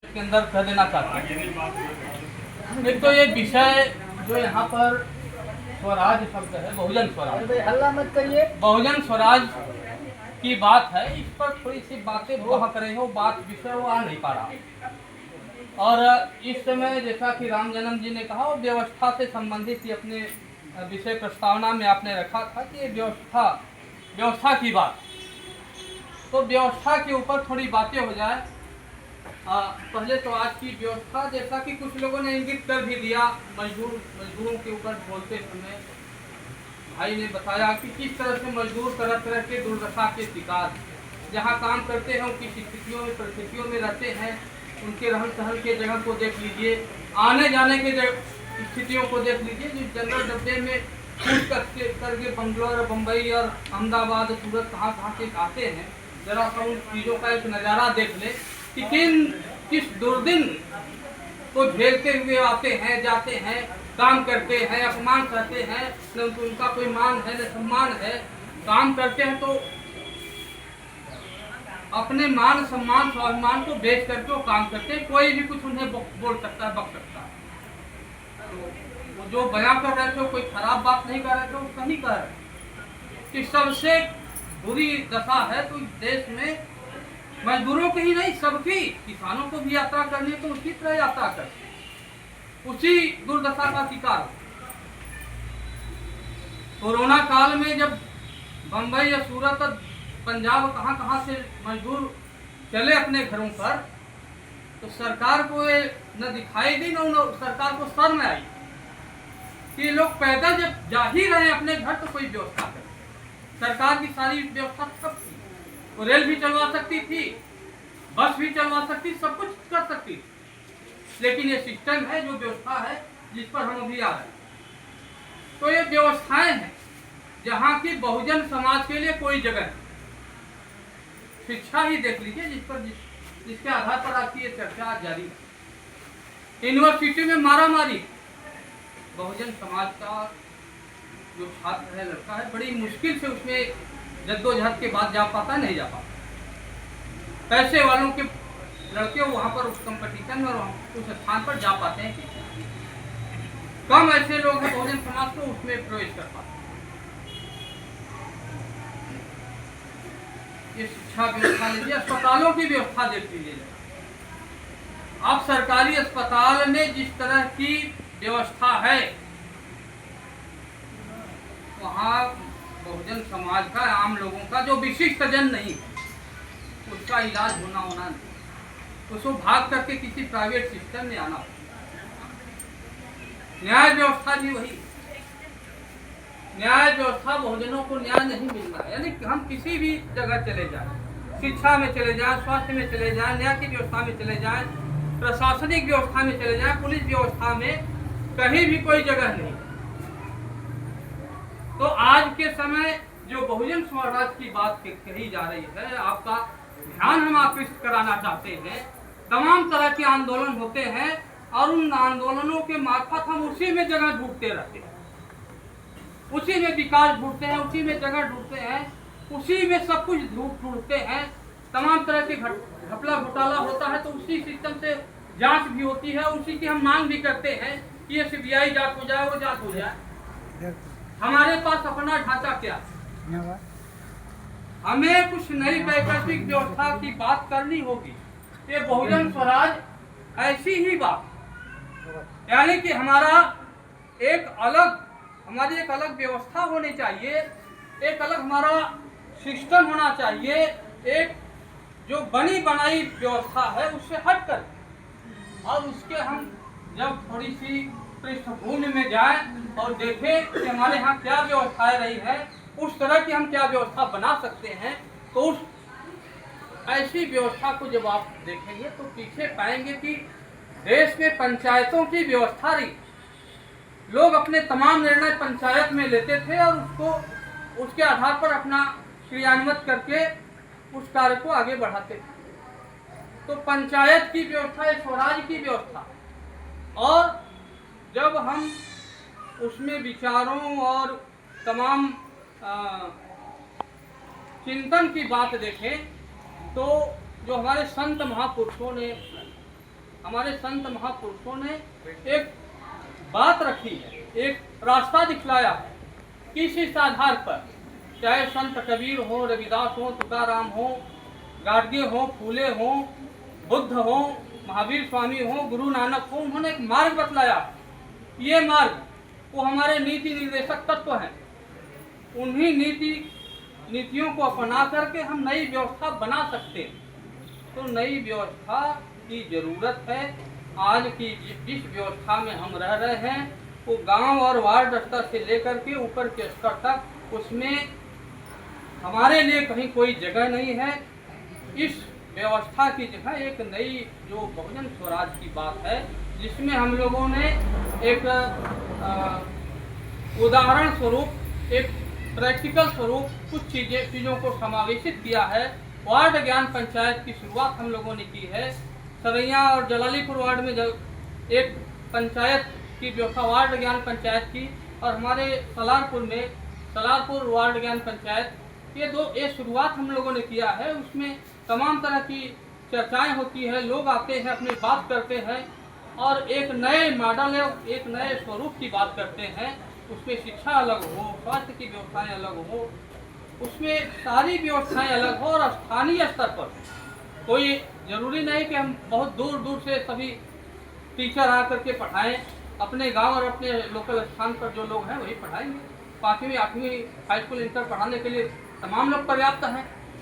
के अंदर कह देना चाहता हूँ। एक तो ये विषय जो यहाँ पर स्वराज शब्द है, बहुजन स्वराज, हल्ला मत करिए। बहुजन स्वराज की बात है, इस पर थोड़ी सी बातें वहाँ करें हो, बात विषय वो आ नहीं पा रहा। और इस समय जैसा कि राम जन्म जी ने कहा, और व्यवस्था से संबंधित ही अपने विषय प्रस्तावना में आपने रखा था कि ये व्यवस्था की बात, तो व्यवस्था के ऊपर थोड़ी बातें हो जाए। पहले तो आज की व्यवस्था, जैसा कि कुछ लोगों ने इंगित कर भी दिया, मजदूरों के ऊपर बोलते समय भाई ने बताया कि किस तरह से मजदूर तरह तरह के दुर्दशा के शिकार, जहाँ काम करते हैं उनकी स्थितियों में परिस्थितियों में रहते हैं, उनके रहन सहन के जगह को देख लीजिए, आने जाने के स्थितियों को देख लीजिए। जो जनरल डब्बे में कूद करके बंगलोर, बम्बई और अहमदाबाद, सूरत कहाँ कहाँ से आते हैं, जरा सा उन चीज़ों का एक नज़ारा देख ले कि किस दुर्दिन को झेलते हुए आते हैं, जाते हैं, काम करते हैं, अपमान करते हैं, न उनका कोई मान है न सम्मान है। काम करते हैं तो अपने मान सम्मान स्वाभिमान को बेच करके वो काम करते हैं। कोई भी कुछ उन्हें बोल सकता है, बक सकता है। तो वो जो बयां कर रहे थे, कोई खराब बात नहीं कर रहे थे, वो सही कह रहे कि सबसे बुरी दशा है तो देश में मजदूरों की ही नहीं, सबकी, किसानों को भी यात्रा करनी है तो उसी तरह यात्रा कर, उसी दुर्दशा का शिकार। कोरोना काल में जब बंबई या सूरत, पंजाब, कहाँ कहाँ से मजदूर चले अपने घरों पर, तो सरकार को ये न दिखाई दी, न सरकार को शर्म आई कि लोग पैदल जब जा ही रहे अपने घर तो कोई व्यवस्था करे। सरकार की सारी व्यवस्था सब थी, वो रेल भी चलवा सकती थी, बस भी चलवा सकती, सब कुछ कर सकती, लेकिन ये सिस्टम है, जो व्यवस्था है जिस पर हम अभी आ रहे हैं, तो ये व्यवस्थाएं हैं जहाँ की बहुजन समाज के लिए कोई जगह नहीं। शिक्षा ही देख लीजिए जिसके आधार पर आपकी ये चर्चा जारी है। यूनिवर्सिटी में मारामारी, बहुजन समाज का जो छात्र है, लड़का है, बड़ी मुश्किल से उसमें जद्दोजहद के बाद जा पाता, नहीं जा पाता। पैसे वालों के लड़के वहाँ पर उस कंपटीशन में और उस स्थान पर जा पाते हैं, कम ऐसे लोग हैं बहुजन समाज को उसमें प्रवेश कर पाते। ये शिक्षा व्यवस्था लीजिए, अस्पतालों की व्यवस्था देख लीजिए। अब सरकारी अस्पताल में जिस तरह की व्यवस्था है, वहाँ बहुजन समाज का, आम लोगों का जो विशिष्ट जन नहीं, उसका इलाज होना नहीं, उसको भाग करके किसी प्राइवेट सिस्टम में आना। न्याय व्यवस्था भी वही, न्याय व्यवस्था, बहुजनों को न्याय नहीं मिल रहा है। यानी हम किसी भी जगह चले जाएं, शिक्षा में चले जाएं, स्वास्थ्य में चले जाएं, न्याय की व्यवस्था में चले जाएं, प्रशासनिक व्यवस्था में चले जाएं, पुलिस व्यवस्था में, कहीं भी कोई जगह नहीं। तो आज के समय जो बहुजन स्वराज की बात कही जा रही है, आपका ध्यान हम आकृष्ट कराना चाहते हैं। तमाम तरह के आंदोलन होते हैं और उन आंदोलनों के मार्फत हम उसी में जगह ढूंढते रहते हैं, उसी में विकास ढूंढते हैं, उसी में जगह ढूंढते हैं, उसी में सब कुछ ढूंढते हैं। तमाम तरह के घपला घोटाला होता है तो उसी सिस्टम से जांच भी होती है, उसी की हम मांग भी करते हैं कि ये सीबीआई जांच हो जाए, वो जांच हो जाए। हमारे पास अपना ढांचा क्या है? हमें कुछ नई वैकल्पिक व्यवस्था की बात करनी होगी। ये बहुजन स्वराज ऐसी ही बात, यानी कि हमारी एक अलग व्यवस्था होनी चाहिए, एक अलग हमारा सिस्टम होना चाहिए, एक जो बनी बनाई व्यवस्था है उससे हट कर, और उसके हम जब थोड़ी सी पृष्ठभूमि में जाएं और देखें कि हमारे यहाँ क्या व्यवस्थाएं रही है, उस तरह की हम क्या व्यवस्था बना सकते हैं, तो उस ऐसी व्यवस्था को जब आप देखेंगे तो पीछे पाएंगे कि देश में पंचायतों की व्यवस्था रही। लोग अपने तमाम निर्णय पंचायत में लेते थे और उसके आधार पर अपना क्रियान्वित करके उस कार्य को आगे बढ़ाते थे। तो पंचायत की व्यवस्था एक स्वराज की व्यवस्था, और जब हम उसमें विचारों और तमाम चिंतन की बात देखें तो जो हमारे संत महापुरुषों ने हमारे संत महापुरुषों ने एक बात रखी है, एक रास्ता दिखलाया है। किसी इस आधार पर, चाहे संत कबीर हो, रविदास हो, तुकाराम हो, गाडगे हो, फूले हो, बुद्ध हो, महावीर स्वामी हो, गुरु नानक हो, उन्होंने एक मार्ग बतलाया। ये मार्ग वो हमारे नीति निर्देशक तत्व हैं। उन्हीं नीतियों को अपना करके हम नई व्यवस्था बना सकते हैं। तो नई व्यवस्था की जरूरत है। आज की जिस व्यवस्था में हम रह रहे हैं वो गांव और वार्ड स्तर से लेकर के ऊपर के स्तर तक, उसमें हमारे लिए कहीं कोई जगह नहीं है। इस व्यवस्था की जगह एक नई जो बहुजन स्वराज की बात है, जिसमें हम लोगों ने एक उदाहरण स्वरूप, एक प्रैक्टिकल स्वरूप कुछ चीज़ों को समावेशित किया है। वार्ड ज्ञान पंचायत की शुरुआत हम लोगों ने की है। सरैया और जलालीपुर वार्ड में एक पंचायत की व्यवस्था, वार्ड ज्ञान पंचायत की, और हमारे सलारपुर में सलारपुर वार्ड ज्ञान पंचायत, ये शुरुआत हम लोगों ने किया है। उसमें तमाम तरह की चर्चाएं होती है, लोग आते हैं, अपनी बात करते हैं और एक नए मॉडल है, एक नए स्वरूप की बात करते हैं। उसमें शिक्षा अलग हो, स्वास्थ्य की व्यवस्थाएं अलग हो, उसमें सारी व्यवस्थाएं अलग हो, और स्थानीय स्तर पर कोई ज़रूरी नहीं कि हम बहुत दूर दूर से सभी टीचर आकर के पढ़ाएं। अपने गांव और अपने लोकल स्थान पर जो लोग हैं वही पढ़ाएंगे। 5वीं 8वीं हाई स्कूल इंटर पढ़ाने के लिए तमाम लोग पर्याप्त हैं।